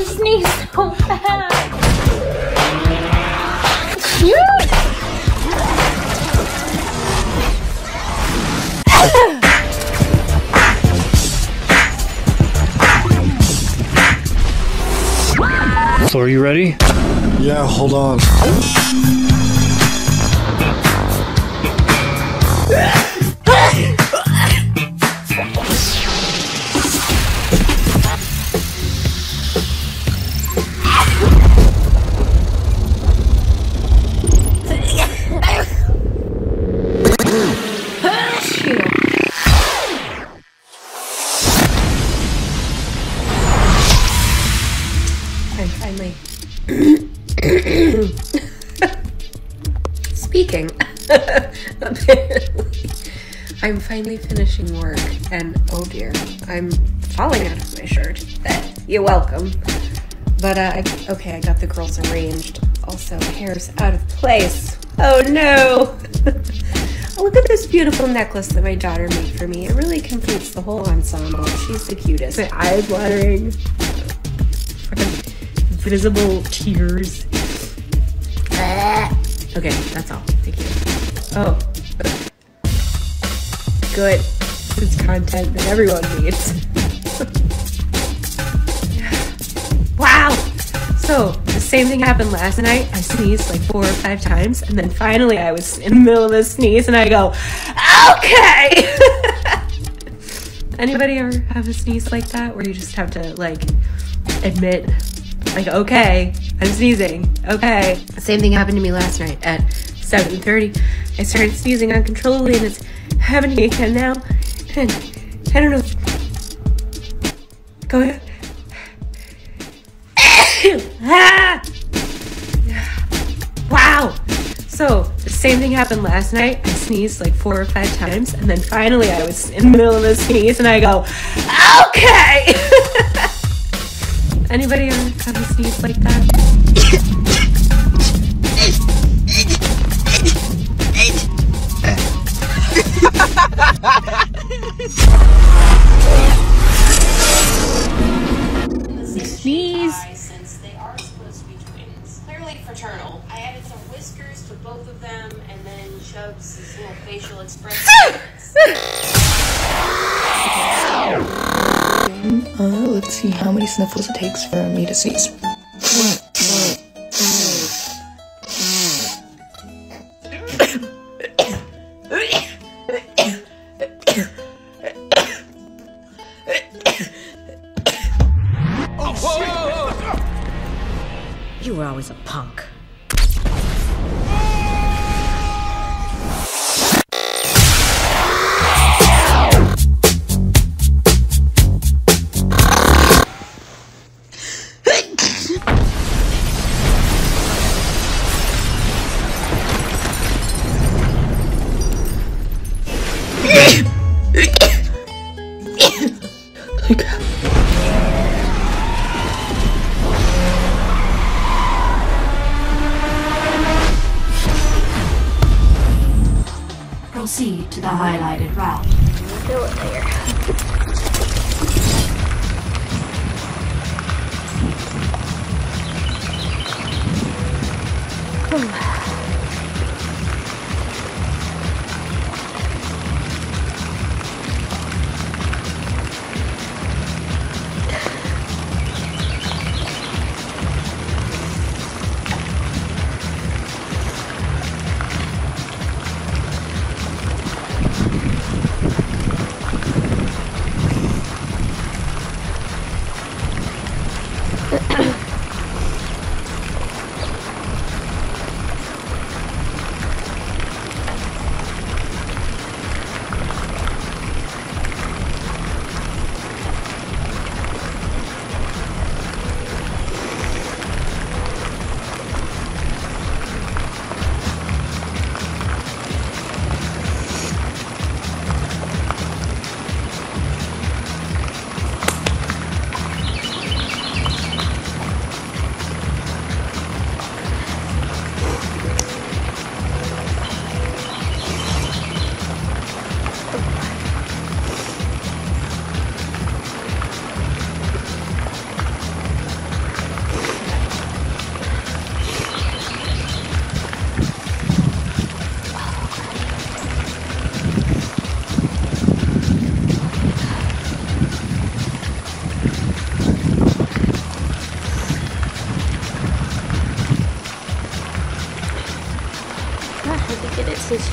to sneeze so bad. So are you ready? Yeah, hold on. Speaking, apparently, I'm finally finishing work, and oh dear, I'm falling out of my shirt. You're welcome. But, okay, I got the girls arranged. Also, hair's out of place. Oh no! Oh, look at this beautiful necklace that my daughter made for me. It really completes the whole ensemble. She's the cutest. My eyes watering. Visible tears. Okay, that's all. Thank you. Oh. Good. This is content that everyone needs. Wow! So, the same thing happened last night. I sneezed like 4 or 5 times, and then finally I was in the middle of a sneeze, and I go, okay! Anybody ever have a sneeze like that, where you just have to, like, admit, like, okay, I'm sneezing, okay. Same thing happened to me last night at 7:30. I started sneezing uncontrollably, and it's happening again now. And I don't know. Go ahead. Wow. So the same thing happened last night. I sneezed like 4 or 5 times, and then finally I was in the middle of a sneeze, and I go, okay. Anybody ever have a sneeze like that? Sneeze. Since they are supposed to be twins. Clearly fraternal. I added some whiskers to both of them and then Chubbs' his little facial expression. Let's see how many sniffles it takes for me to sneeze. You were always a punk. Proceed to the highlighted route. Fill it there.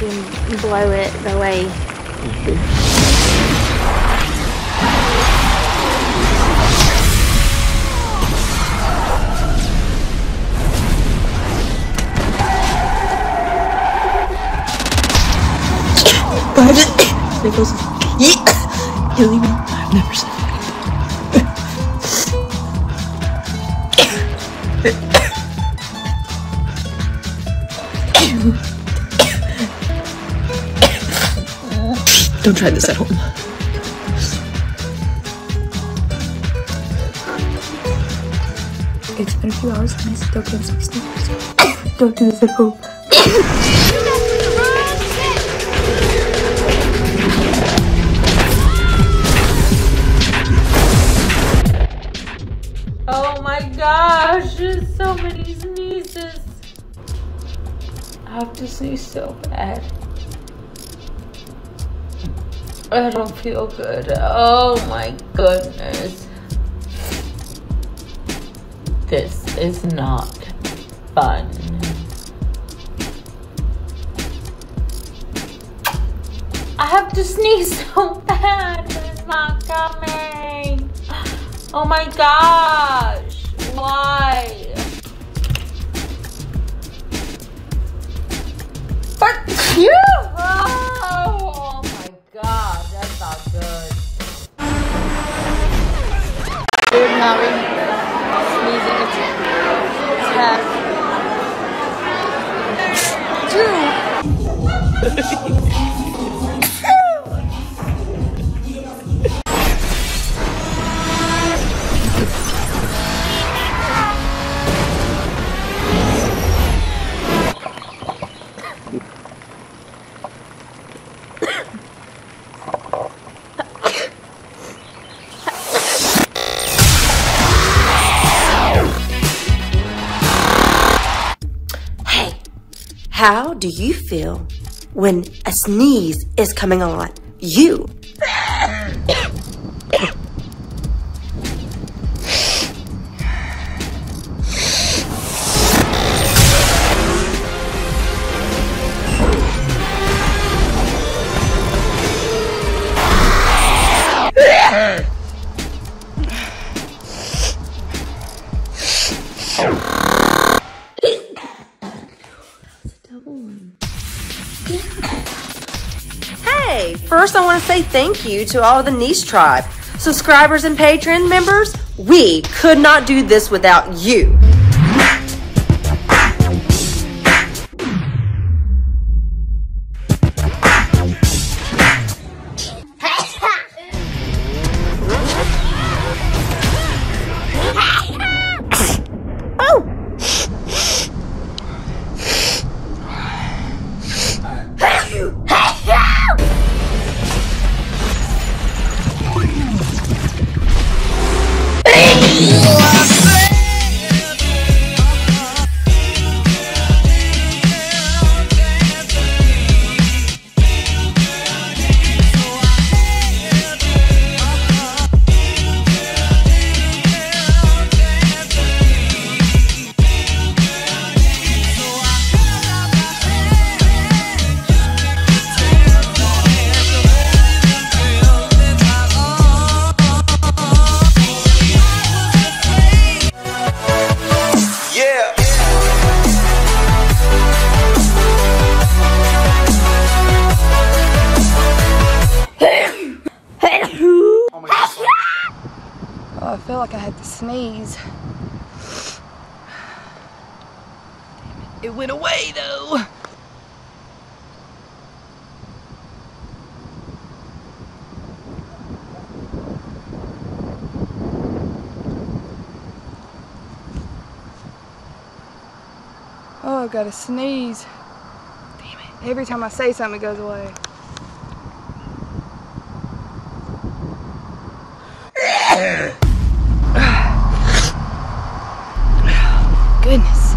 can blow it the way. Sniffles. Kill me. I've never sniffed. Don't try this at home. It's been a few hours and I still can't speak sniffles. Don't do this at home. Oh my gosh, there's so many sneezes. I have to sneeze so bad. I don't feel good. Oh my goodness. This is not fun. I have to sneeze so bad, but it's not coming. Oh my gosh, why? But you! Oh my god, that's not good. We're not really sneezing, it's half. How do you feel when a sneeze is coming on you? Hey, first I want to say thank you to all the Neese Tribe. Subscribers and Patreon members, we could not do this without you. Oh, I feel like I had to sneeze. Damn it. It went away though. Oh, I've got to sneeze. Damn it. Every time I say something, it goes away. Goodness.